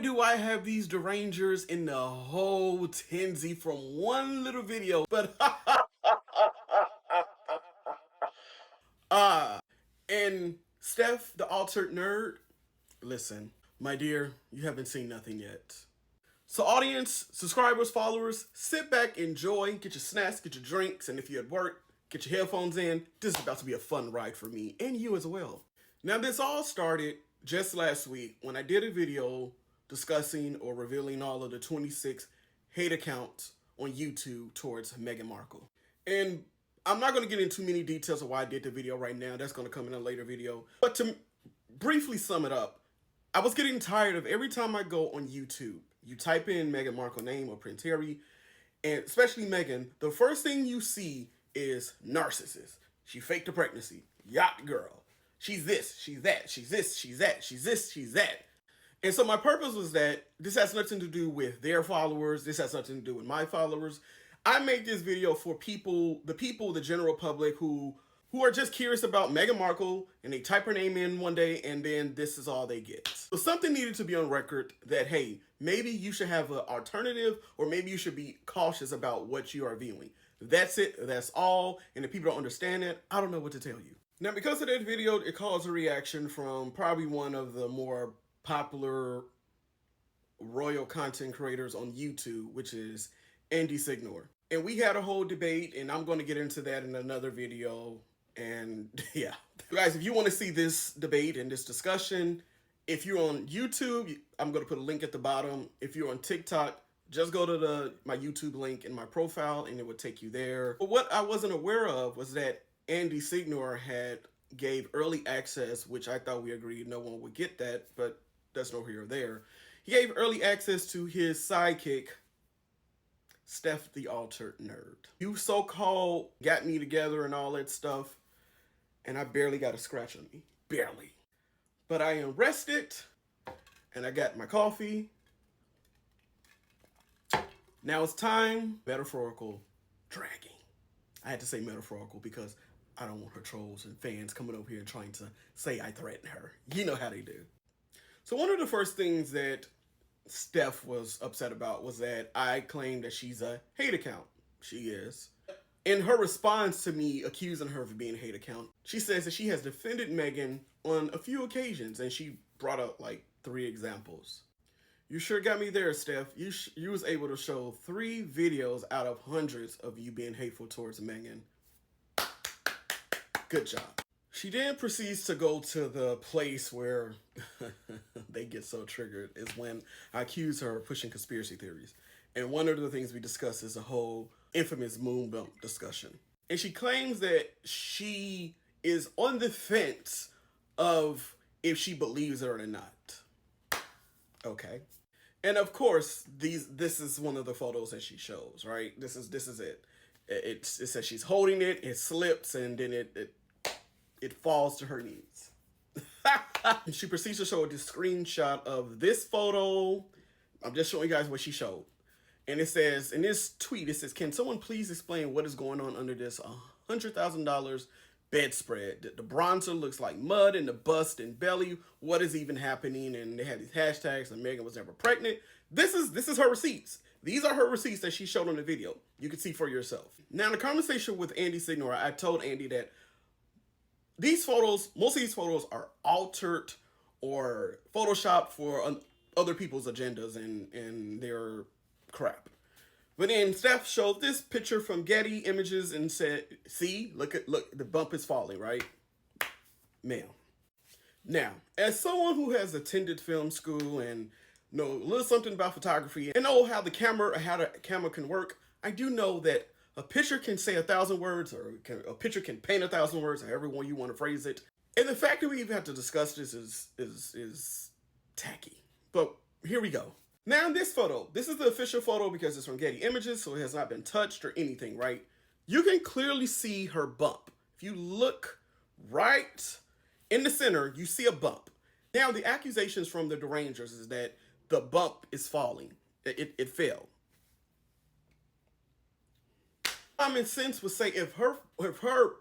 do I have these derangers in the whole tinsy from one little video, but and Stef, the altered nerd, listen, my dear, you haven't seen nothing yet. So audience, subscribers, followers, sit back, enjoy, get your snacks, get your drinks, and if you're at work, get your headphones in. This is about to be a fun ride for me and you as well. Now this all started just last week when I did a video discussing or revealing all of the 26 hate accounts on YouTube towards Meghan Markle. And I'm not going to get into many details of why I did the video right now. That's going to come in a later video. But to briefly sum it up, I was getting tired of every time I go on YouTube, you type in Meghan Markle name or Prince Harry, and especially Meghan, the first thing you see is narcissist. She faked a pregnancy. Yacht girl. She's this, she's that, she's this, she's that, she's this, she's that. And so my purpose was that this has nothing to do with their followers. This has nothing to do with my followers. I made this video for the general public who are just curious about Meghan Markle, and they type her name in one day and then this is all they get. So something needed to be on record that, hey, maybe you should have an alternative, or maybe you should be cautious about what you are viewing. That's it. That's all. And if people don't understand it, I don't know what to tell you. Now, because of that video, it caused a reaction from probably one of the more popular royal content creators on YouTube, which is Signore. And we had a whole debate, and I'm going to get into that in another video. And yeah, guys, if you want to see this debate and this discussion, if you're on YouTube, I'm going to put a link at the bottom. If you're on TikTok, just go to my YouTube link in my profile and it will take you there. But what I wasn't aware of was that Signore had gave early access, which I thought we agreed no one would get that, but that's no here or there. He gave early access to his sidekick, Stef the altered nerd. You so-called got me together and all that stuff, and I barely got a scratch on me. Barely. But I am rested, and I got my coffee. Now it's time, metaphorical dragging. I had to say metaphorical because I don't want her trolls and fans coming over here and trying to say I threaten her. You know how they do. So one of the first things that Stef was upset about was that I claimed that she's a hate account. She is. In her response to me accusing her of being a hate account, she says that she has defended Meghan on a few occasions, and she brought up like 3 examples. You sure got me there, Stef. You was able to show 3 videos out of hundreds of you being hateful towards Meghan. Good job. She then proceeds to go to the place where they get so triggered is when I accuse her of pushing conspiracy theories. And one of the things we discuss is the whole infamous moon bump discussion. And she claims that she is on the fence of if she believes it or not. Okay. And of course, this is one of the photos that she shows, right? This is it. It says she's holding it, it slips, and then it falls to her knees. She proceeds to show this screenshot of this photo. I'm just showing you guys what she showed. And it says, in this tweet, it says, can someone please explain what is going on under this $100,000 bedspread? The bronzer looks like mud in the bust and belly. What is even happening? And they had these hashtags, and Meghan was never pregnant. This is her receipts. These are her receipts that she showed on the video. You can see for yourself. Now, in the conversation with Signore, I told Andy that these photos, most of these photos are altered or photoshopped for other people's agendas and their crap. But then Stef showed this picture from Getty Images and said, see, look, the bump is falling, right? Ma'am. Now, as someone who has attended film school and know a little something about photography and know how the camera can work, I do know that a picture can say 1,000 words, or a picture can paint 1,000 words, however one you want to phrase it. And the fact that we even have to discuss this is tacky. But here we go. Now this photo, this is the official photo because it's from Getty Images, so it has not been touched or anything, right? You can clearly see her bump. If you look right in the center, you see a bump. Now the accusations from the derangers is that the bump is falling. It fell. Common sense would say if her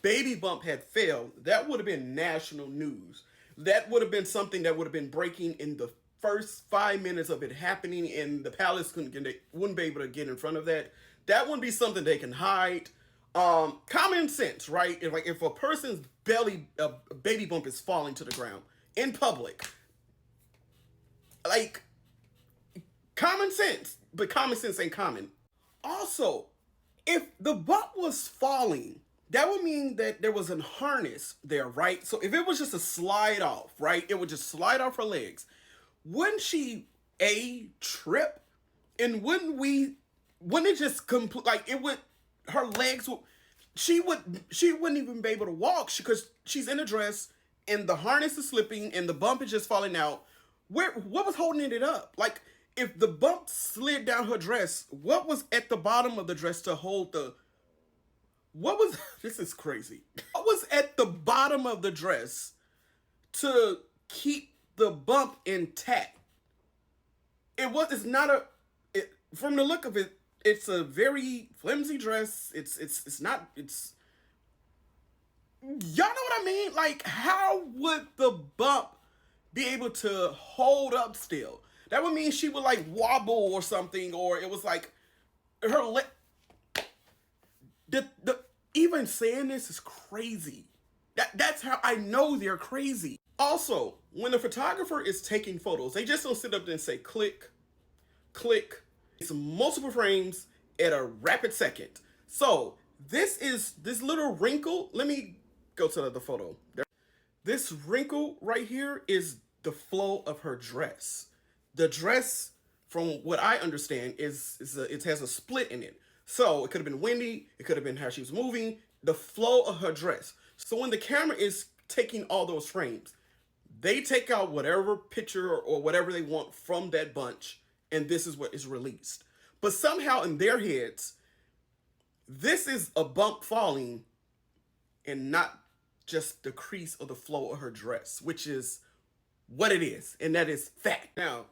baby bump had failed, that would have been national news. That would have been something that would have been breaking in the first 5 minutes of it happening and the palace wouldn't be able to get in front of that, that wouldn't be something they can hide. Common sense, right? If a person's baby bump is falling to the ground in public, like, common sense, but common sense ain't common. Also, if the bump was falling, that would mean that there was a harness there, right? So if it was just a slide off, right? It would just slide off her legs. Wouldn't she trip? And wouldn't it just like it would, her legs would, she wouldn't even be able to walk because she's in a dress and the harness is slipping and the bump is just falling out. What was holding it up? Like, if the bump slid down her dress, what was at the bottom of the dress to hold this is crazy. What was at the bottom of the dress to keep the bump intact? From the look of it, it's a very flimsy dress. It's not, y'all know what I mean? Like, how would the bump be able to hold up still? That would mean she would like wobble or something, or it was like her leg. Even saying this is crazy. That's how I know they're crazy. Also, when the photographer is taking photos, they just don't sit up there and say click, click. It's multiple frames at a rapid second. So this little wrinkle. Let me go to the photo. This wrinkle right here is the flow of her dress. The dress, from what I understand, it has a split in it. So it could have been windy. It could have been how she was moving. The flow of her dress. So when the camera is taking all those frames, they take out whatever picture or whatever they want from that bunch, and this is what is released. But somehow in their heads, this is a bump falling and not just the crease of the flow of her dress, which is what it is, and that is fact. Now,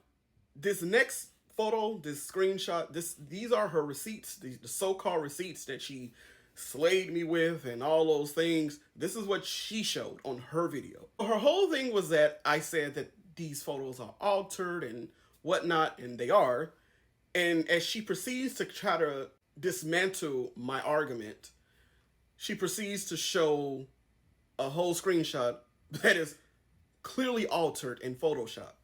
this next photo, this screenshot, these are her receipts, the so-called receipts that she slayed me with and all those things. This is what she showed on her video. Her whole thing was that I said that these photos are altered and whatnot, and they are. And as she proceeds to try to dismantle my argument, she proceeds to show a whole screenshot that is clearly altered in Photoshop.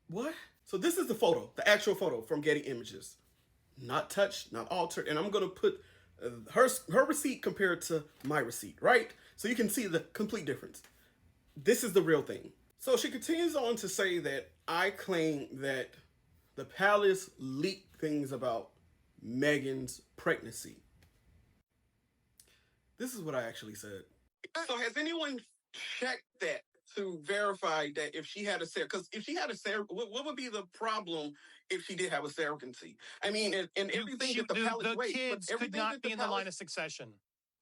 What? So this is the photo, the actual photo from Getty Images. Not touched, not altered. And I'm going to put her receipt compared to my receipt, right? So you can see the complete difference. This is the real thing. So she continues on to say that I claim that the palace leaked things about Meghan's pregnancy. This is what I actually said. So has anyone checked that to verify that if she had a because if she had a what would be the problem if she did have a surrogacy? I mean, and everything that the palace, the kids could not be in the line of succession.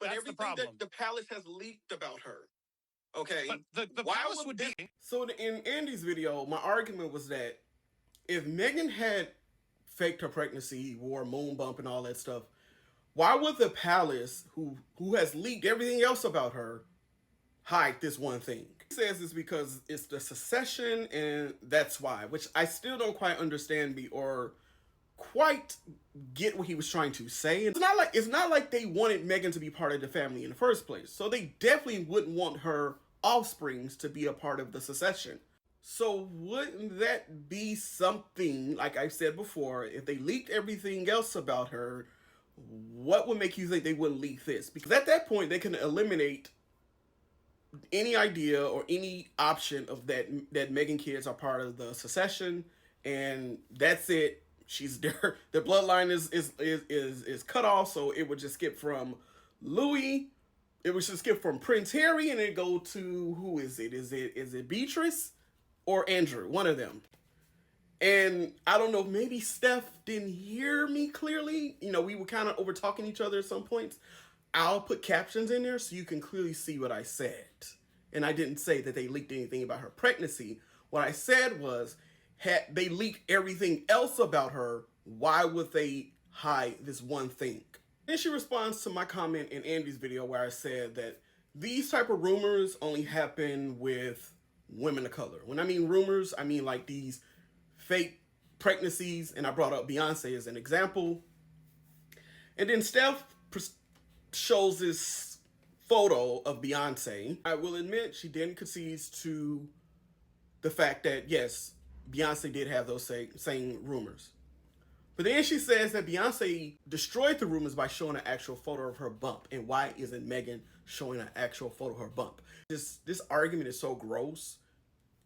But that's everything that the palace has leaked about her. Okay, but the palace would be. So in Andy's video, my argument was that if Meghan had faked her pregnancy, wore a moon bump and all that stuff, why would the palace, who has leaked everything else about her, hide this one thing? He says it's because it's the succession and that's why, which I still don't quite understand or quite get what he was trying to say. It's not like they wanted Meghan to be part of the family in the first place. So they definitely wouldn't want her offsprings to be a part of the succession. So wouldn't that be something, like I said before, if they leaked everything else about her, what would make you think they wouldn't leak this? Because at that point, they can eliminate any idea or any option of that Meghan kids are part of the succession, and that's it. She's there. The bloodline is cut off, so it would just skip from Louis. It would just skip from Prince Harry, and it go to who is it? Is it Beatrice or Andrew? One of them. And I don't know, maybe Stef didn't hear me clearly. You know, we were kind of over talking each other at some points. I'll put captions in there so you can clearly see what I said. And I didn't say that they leaked anything about her pregnancy. What I said was, had they leaked everything else about her, why would they hide this one thing? Then she responds to my comment in Andy's video where I said that these type of rumors only happen with women of color. When I mean rumors, I mean like these fake pregnancies, and I brought up Beyonce as an example. And then Steph shows this photo of Beyonce. I will admit she didn't concede to the fact that, yes, Beyonce did have those same rumors. But then she says that Beyonce destroyed the rumors by showing an actual photo of her bump. And why isn't Meghan showing an actual photo of her bump? This argument is so gross.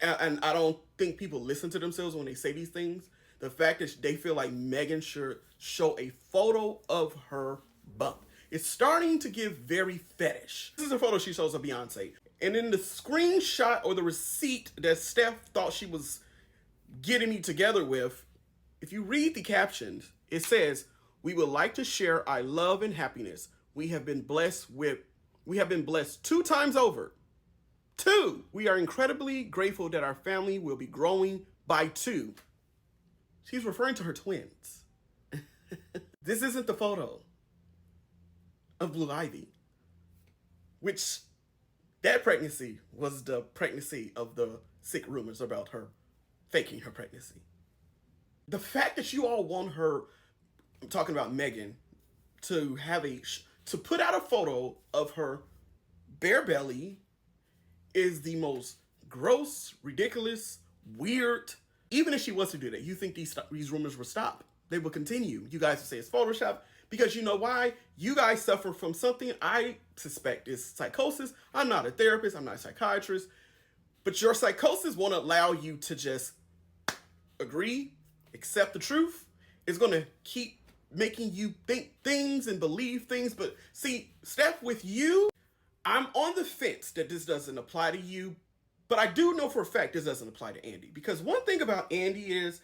And I don't think people listen to themselves when they say these things. The fact that they feel like Meghan should show a photo of her bump. It's starting to give very fetish. This is a photo she shows of Beyonce. And in the screenshot or the receipt that Steph thought she was getting me together with, if you read the captions, it says, "We would like to share our love and happiness. We have been blessed 2 times over. 2, we are incredibly grateful that our family will be growing by 2. She's referring to her twins. This isn't the photo of Blue Ivy, which that pregnancy was the pregnancy of the sick rumors about her faking her pregnancy. The fact that you all want her, I'm talking about Meghan, to have to put out a photo of her bare belly is the most gross, ridiculous, weird. Even if she was to do that, you think these rumors will stop? They will continue. You guys will say it's Photoshop because you know why? You guys suffer from something I suspect is psychosis. I'm not a therapist. I'm not a psychiatrist. But your psychosis won't allow you to just agree, accept the truth. It's going to keep making you think things and believe things. But see, Steph, with you, I'm on the fence that this doesn't apply to you, but I do know for a fact this doesn't apply to Andy. Because one thing about Andy is,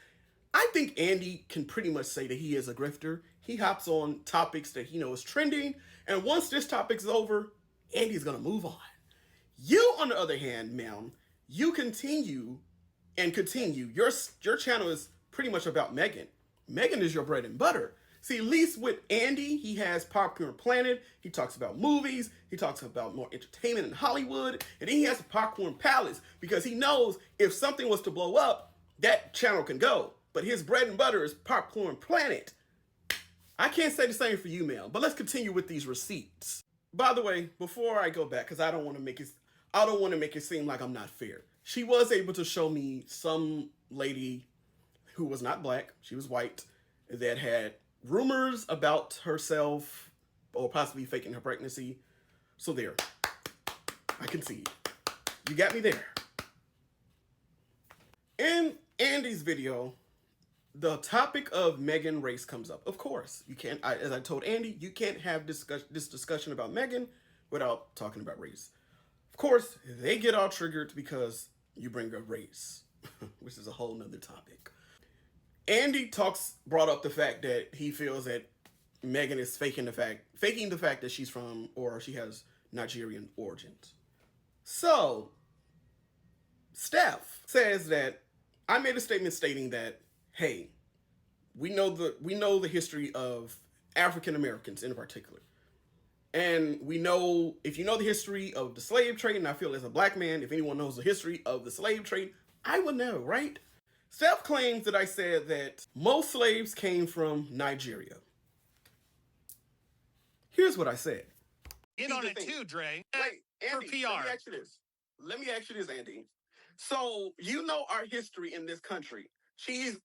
I think Andy can pretty much say that he is a grifter. He hops on topics that he knows trending, and once this topic's over, Andy's gonna move on. You, on the other hand, ma'am, you continue and continue. Your channel is pretty much about Meghan. Meghan is your bread and butter. See, at least with Andy, he has Popcorn Planet. He talks about movies. He talks about more entertainment in Hollywood. And then he has a Popcorn Palace because he knows if something was to blow up, that channel can go. But his bread and butter is Popcorn Planet. I can't say the same for you, ma'am. But let's continue with these receipts. By the way, before I go back, because I don't want to make it seem like I'm not fair. She was able to show me some lady who was not black. She was white, that had rumors about herself or possibly faking her pregnancy. So there, I concede. You got me there. In Andy's video, the topic of Meghan race comes up. Of course, you can't, as I told Andy, you can't have this discussion about Meghan without talking about race. Of course, they get all triggered because you bring up race, which is a whole nother topic. Andy brought up the fact that he feels that Meghan is faking the fact that she's from, or she has Nigerian origins. So, Stef says that I made a statement stating that, hey, we know the history of African Americans in particular. And we know, if you know the history of the slave trade, and I feel as a black man, if anyone knows the history of the slave trade, I would know, right? Steph claims that I said that most slaves came from Nigeria. Here's what I said. In on it too, Dre. Wait, Andy, for PR. Let me ask you this, Andy. So, you know our history in this country. She's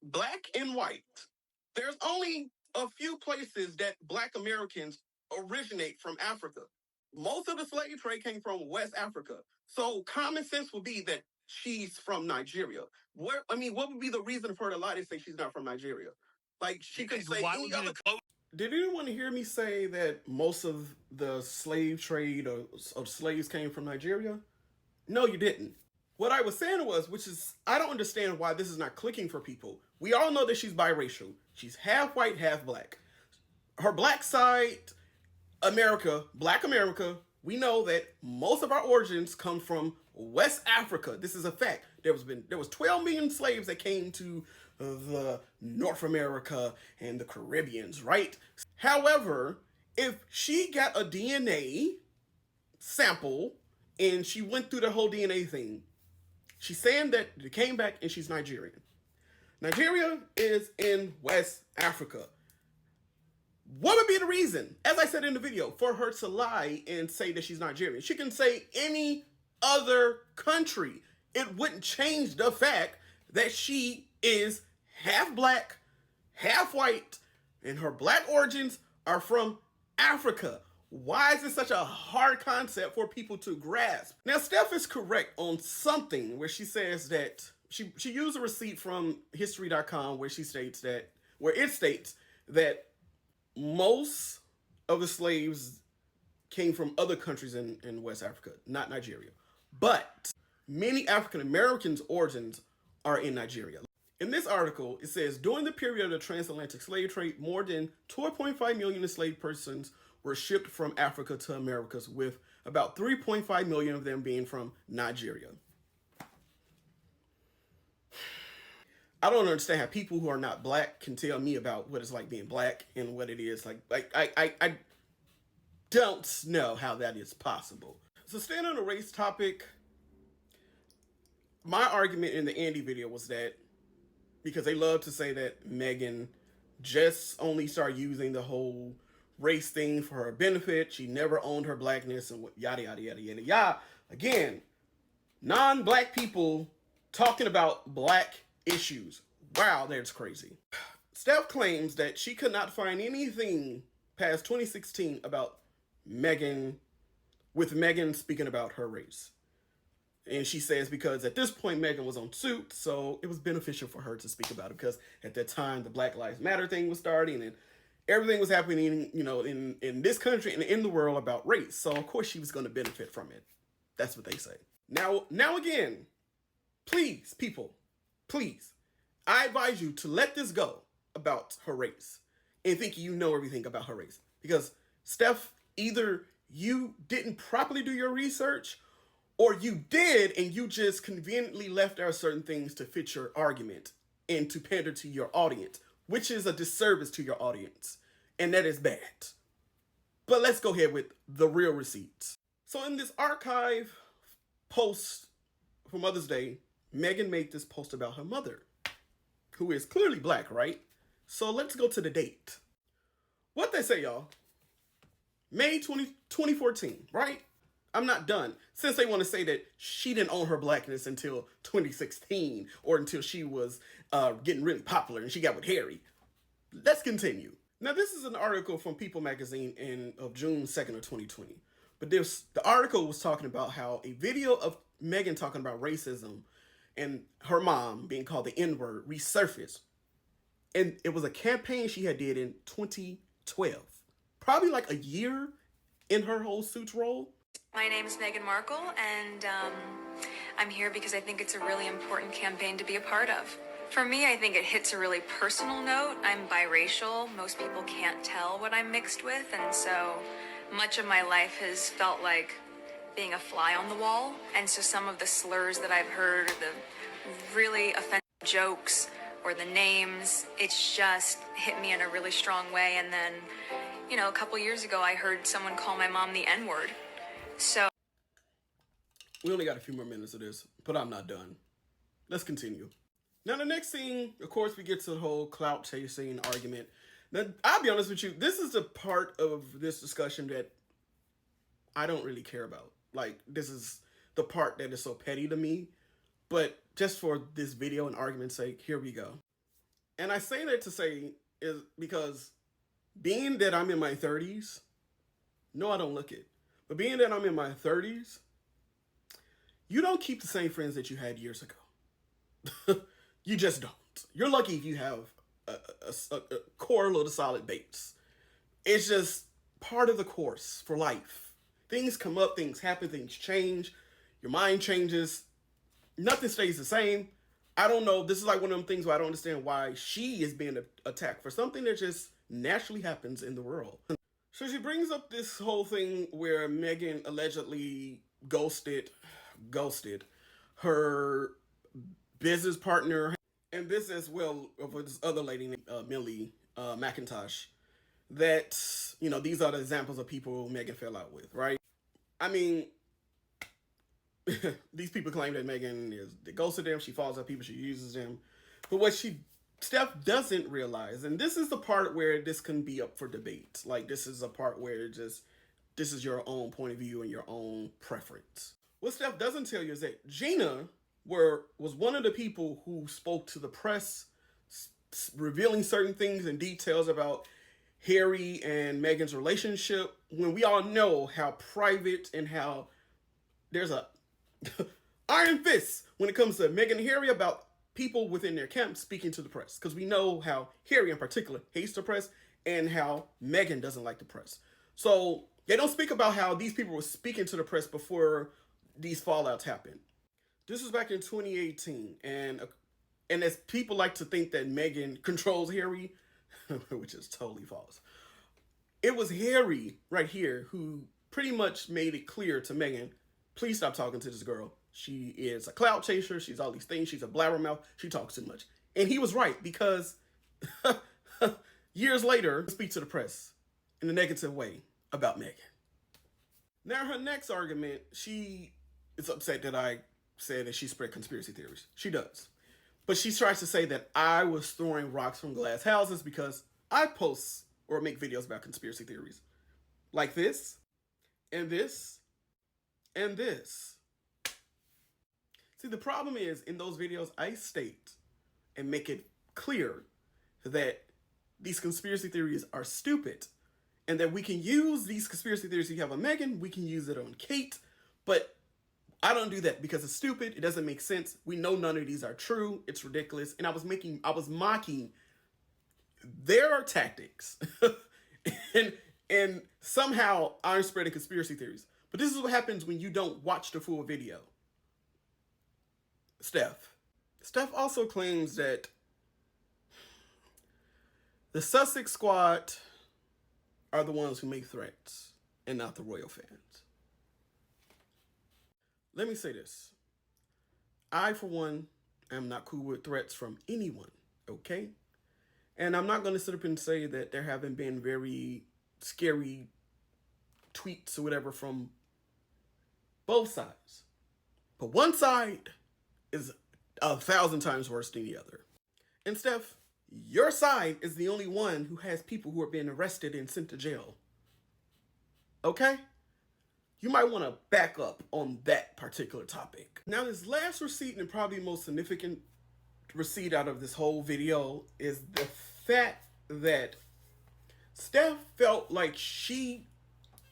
black and white. There's only a few places that black Americans originate from Africa. Most of the slave trade came from West Africa. So common sense would be that she's from Nigeria. What would be the reason for her to lie to say she's not from Nigeria? Like, she could say any other... Did anyone hear me say that most of the slave trade of slaves came from Nigeria? No, you didn't. What I was saying was, which is, I don't understand why this is not clicking for people. We all know that she's biracial. She's half white, half black. Her black side, black America, we know that most of our origins come from West Africa. This is a fact. There was 12 million slaves that came to the North America and the Caribbeans, right? However, if she got a DNA sample and she went through the whole DNA thing. She's saying that it came back and she's Nigerian. Nigeria is in West Africa. What would be the reason, as I said in the video, for her to lie and say that she's Nigerian? She can say any other country. It wouldn't change the fact that she is half black, half white, and her black origins are from Africa. Why is this such a hard concept for people to grasp? Now, Stef is correct on something where she says that she used a receipt from history.com where it states that most of the slaves came from other countries in West Africa, not Nigeria. But many African Americans' origins are in Nigeria. In this article, it says, during the period of the transatlantic slave trade, more than 2.5 million enslaved persons were shipped from Africa to Americas, with about 3.5 million of them being from Nigeria. I don't understand how people who are not black can tell me about what it's like being black and what it is like. I don't know how that is possible. So staying on the race topic, my argument in the Andy video was that because they love to say that Meghan just only started using the whole race thing for her benefit. She never owned her blackness and yada, yada, yada, yada, yada. Again, non-black people talking about black issues. Wow, that's crazy. Steph claims that she could not find anything past 2016 about Meghan, with Meghan speaking about her race. And she says because at this point Meghan was on Suits, so it was beneficial for her to speak about it because at that time the Black Lives Matter thing was starting and everything was happening, you know, in this country and in the world about race. So of course she was going to benefit from it. That's what they say. Now again, please, people, please, I advise you to let this go about her race and think you know everything about her race. Because Steph, either you didn't properly do your research or you did and you just conveniently left out certain things to fit your argument and to pander to your audience, which is a disservice to your audience. And that is bad. But let's go ahead with the real receipts. So in this archive post for Mother's Day, Meghan made this post about her mother, who is clearly black, right? So let's go to the date. What they say, y'all? May 2014, right? I'm not done. Since they want to say that she didn't own her blackness until 2016 or until she was getting really popular and she got with Harry. Let's continue. Now, this is an article from People magazine of June 2nd of 2020. But the article was talking about how a video of Meghan talking about racism and her mom being called the N-word resurfaced. And it was a campaign she had did in 2012. Probably like a year in her whole Suits role. My name is Meghan Markle, and I'm here because I think it's a really important campaign to be a part of. For me, I think it hits a really personal note. I'm biracial. Most people can't tell what I'm mixed with, and so much of my life has felt like being a fly on the wall. And so some of the slurs that I've heard, or the really offensive jokes, or the names, it's just hit me in a really strong way. And then, you know, a couple years ago, I heard someone call my mom the N-word. So we only got a few more minutes of this, but I'm not done. Let's continue. Now, the next thing, of course, we get to the whole clout chasing argument. Now, I'll be honest with you, this is the part of this discussion that I don't really care about. Like, this is the part that is so petty to me. But just for this video and argument's sake, here we go. And I say that to say is because being that I'm in my 30s, no, I don't look it. But being that I'm in my 30s, you don't keep the same friends that you had years ago. You just don't. You're lucky if you have a core load of solid base. It's just part of the course for life. Things come up, things happen, things change. Your mind changes. Nothing stays the same. I don't know. This is like one of them things where I don't understand why she is being attacked for something that just naturally happens in the world. So she brings up this whole thing where Meghan allegedly ghosted her business partner, and this as well with this other lady named Millie McIntosh, that, you know, these are the examples of people Meghan fell out with, right? I mean, these people claim that Meghan is the ghost of them. She falls on people. She uses them. But what Steph doesn't realize, and this is the part where this can be up for debate. Like, this is a part where this is your own point of view and your own preference. What Steph doesn't tell you is that Gina was one of the people who spoke to the press, revealing certain things and details about Harry and Meghan's relationship, when we all know how private and how there's a iron fist when it comes to Meghan and Harry about people within their camp speaking to the press. Because we know how Harry in particular hates the press and how Meghan doesn't like the press. So they don't speak about how these people were speaking to the press before these fallouts happened. This was back in 2018, and as people like to think that Meghan controls Harry, which is totally false. It was Harry right here who pretty much made it clear to Meghan, please stop talking to this girl. She is a clout chaser. She's all these things. She's a blabbermouth. She talks too much. And he was right, because years later, speak to the press in a negative way about Meghan. Now, her next argument, she is upset that I said that she spread conspiracy theories. She does. But she tries to say that I was throwing rocks from glass houses because I post or make videos about conspiracy theories. Like this, and this, and this. See, the problem is, in those videos, I state and make it clear that these conspiracy theories are stupid, and that we can use these conspiracy theories we have on Meghan, we can use it on Kate, but I don't do that because it's stupid. It doesn't make sense. We know none of these are true. It's ridiculous. And I was mocking their tactics. and somehow I'm spreading conspiracy theories. But this is what happens when you don't watch the full video. Steph also claims that the Sussex squad are the ones who make threats and not the royal fans. Let me say this. I, for one, am not cool with threats from anyone, okay? And I'm not going to sit up and say that there haven't been very scary tweets or whatever from both sides. But one side is 1,000 times worse than the other. And Steph, your side is the only one who has people who are being arrested and sent to jail. Okay? You might want to back up on that particular topic. Now, this last receipt, and probably most significant receipt out of this whole video, is the fact that Steph felt like she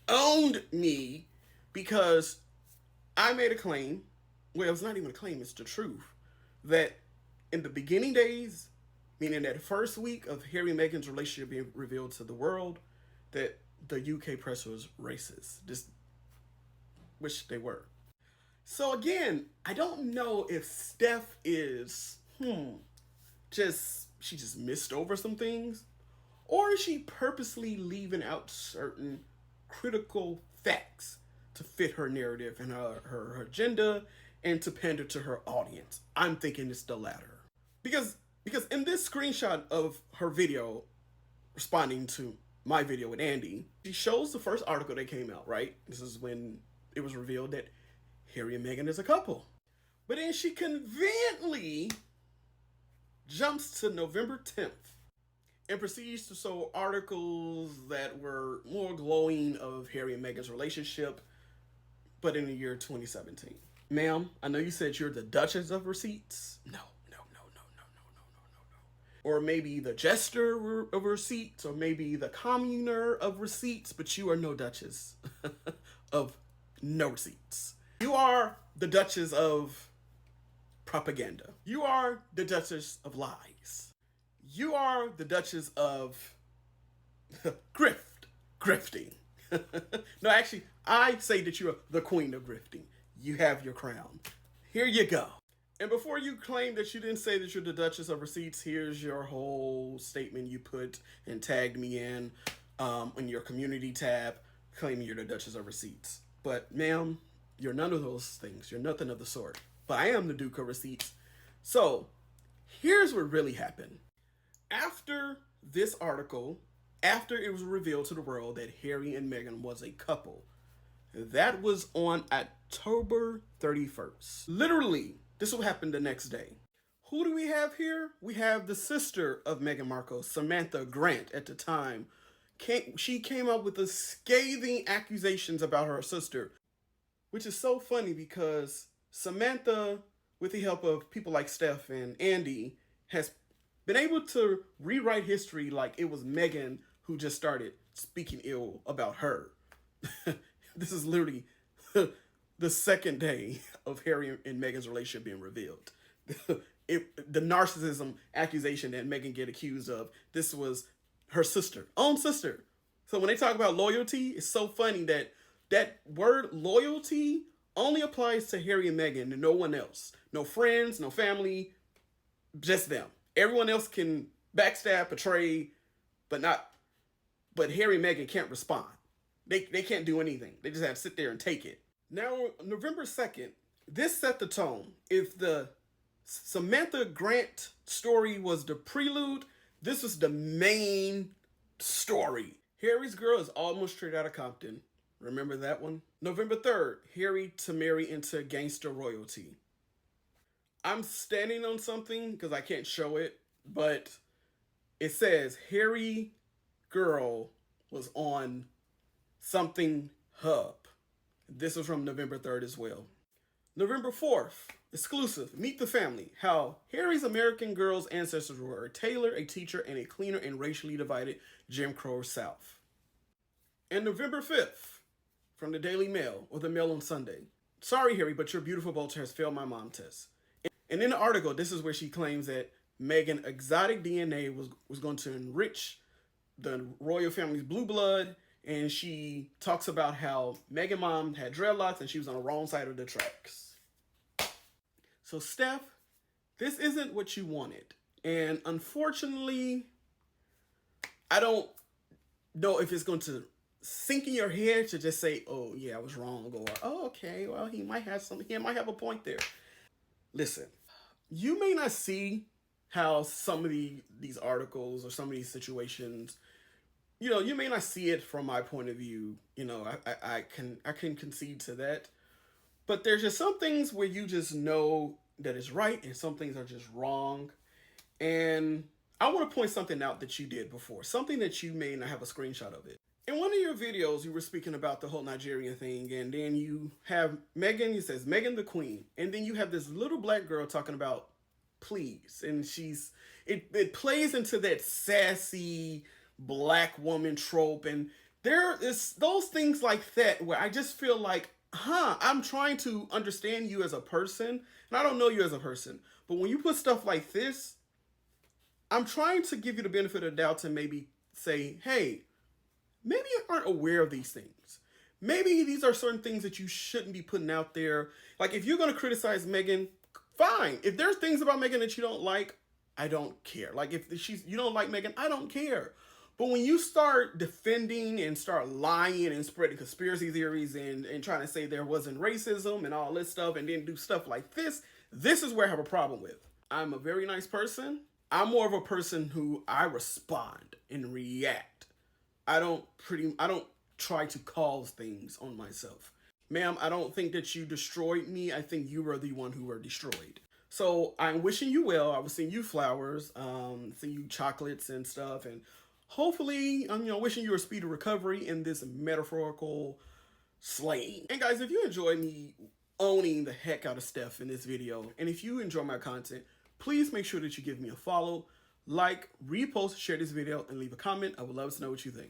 owned me because I made a claim. Well, it's not even a claim, it's the truth. That in the beginning days, meaning that first week of Harry and Meghan's relationship being revealed to the world, that the UK press was racist. Which they were. So again, I don't know if Steph is, she just missed over some things, or is she purposely leaving out certain critical facts to fit her narrative and her agenda and to pander to her audience. I'm thinking it's the latter. Because in this screenshot of her video responding to my video with Andy, she shows the first article that came out, right? This is when it was revealed that Harry and Meghan is a couple. But then she conveniently jumps to November 10th and proceeds to show articles that were more glowing of Harry and Meghan's relationship, but in the year 2017. Ma'am, I know you said you're the Duchess of Receipts. No. Or maybe the Jester of Receipts, or maybe the Commoner of Receipts, but you are no Duchess of no receipts. You are the Duchess of propaganda. You are the Duchess of lies. You are the Duchess of grifting. No, actually, I say that you're the Queen of grifting. You have your crown. Here you go. And before you claim that you didn't say that you're the Duchess of Receipts, here's your whole statement you put and tagged me in your community tab, claiming you're the Duchess of Receipts. But ma'am, you're none of those things. You're nothing of the sort. But I am the Duke of Receipts. So here's what really happened. After this article, after it was revealed to the world that Harry and Meghan was a couple, That was on October 31st. Literally, this will happen the next day. Who do we have here? We have the sister of Meghan Markle, Samantha Grant, at the time. She came up with the scathing accusations about her sister, which is so funny because Samantha, with the help of people like Stef and Andy, has been able to rewrite history like it was Meghan who just started speaking ill about her. This is literally the second day of Harry and Meghan's relationship being revealed. The narcissism accusation that Meghan get accused of, this was her sister, own sister. So when they talk about loyalty, it's so funny that that word loyalty only applies to Harry and Meghan and no one else. No friends, no family, just them. Everyone else can backstab, betray, but Harry and Meghan can't respond. They can't do anything. They just have to sit there and take it. Now, November 2nd, this set the tone. If the Samantha Grant story was the prelude, this was the main story. Harry's girl is almost straight out of Compton. Remember that one? November 3rd, Harry to marry into gangster royalty. I'm standing on something because I can't show it, but it says Harry girl was on something hub. This was from November 3rd as well. November 4th, exclusive, Meet the Family. How Harry's American girl's ancestors were a tailor, a teacher, and a cleaner in racially divided Jim Crow South. And November 5th, from the Daily Mail, or the Mail on Sunday. Sorry, Harry, but your beautiful bow has failed my mom test. And in the article, this is where she claims that Meghan exotic DNA was going to enrich the royal family's blue blood. And she talks about how Meghan mom had dreadlocks and she was on the wrong side of the tracks. So Steph, this isn't what you wanted. And unfortunately, I don't know if it's going to sink in your head to just say, oh yeah, I was wrong. Or, oh, okay, well, he might have a point there. Listen, you may not see how some of these articles or some of these situations, you may not see it from my point of view. I can concede to that. But there's just some things where you just know that it's right and some things are just wrong. And I want to point something out that you did before. Something that you may not have a screenshot of it. In one of your videos, you were speaking about the whole Nigerian thing. And then you have Meghan, it says Meghan the Queen. And then you have this little black girl talking about please. And it plays into that sassy black woman trope. And there is those things like that where I just feel like, I'm trying to understand you as a person, and I don't know you as a person. But when you put stuff like this, I'm trying to give you the benefit of the doubt to maybe say, hey, maybe you aren't aware of these things. Maybe these are certain things that you shouldn't be putting out there. Like, if you're going to criticize Meghan, fine. If there's things about Meghan that you don't like, I don't care. Like, if you don't like Meghan, I don't care. But when you start defending and start lying and spreading conspiracy theories and trying to say there wasn't racism and all this stuff and then do stuff like this is where I have a problem with. I'm a very nice person. I'm more of a person who I respond and react. I don't try to cause things on myself. Ma'am, I don't think that you destroyed me. I think you were the one who were destroyed. So I'm wishing you well. I was sending you flowers, sending you chocolates and stuff, and hopefully, wishing you a speedy recovery in this metaphorical slaying. And guys, if you enjoy me owning the heck out of Steph in this video, and if you enjoy my content, please make sure that you give me a follow, like, repost, share this video, and leave a comment. I would love to know what you think.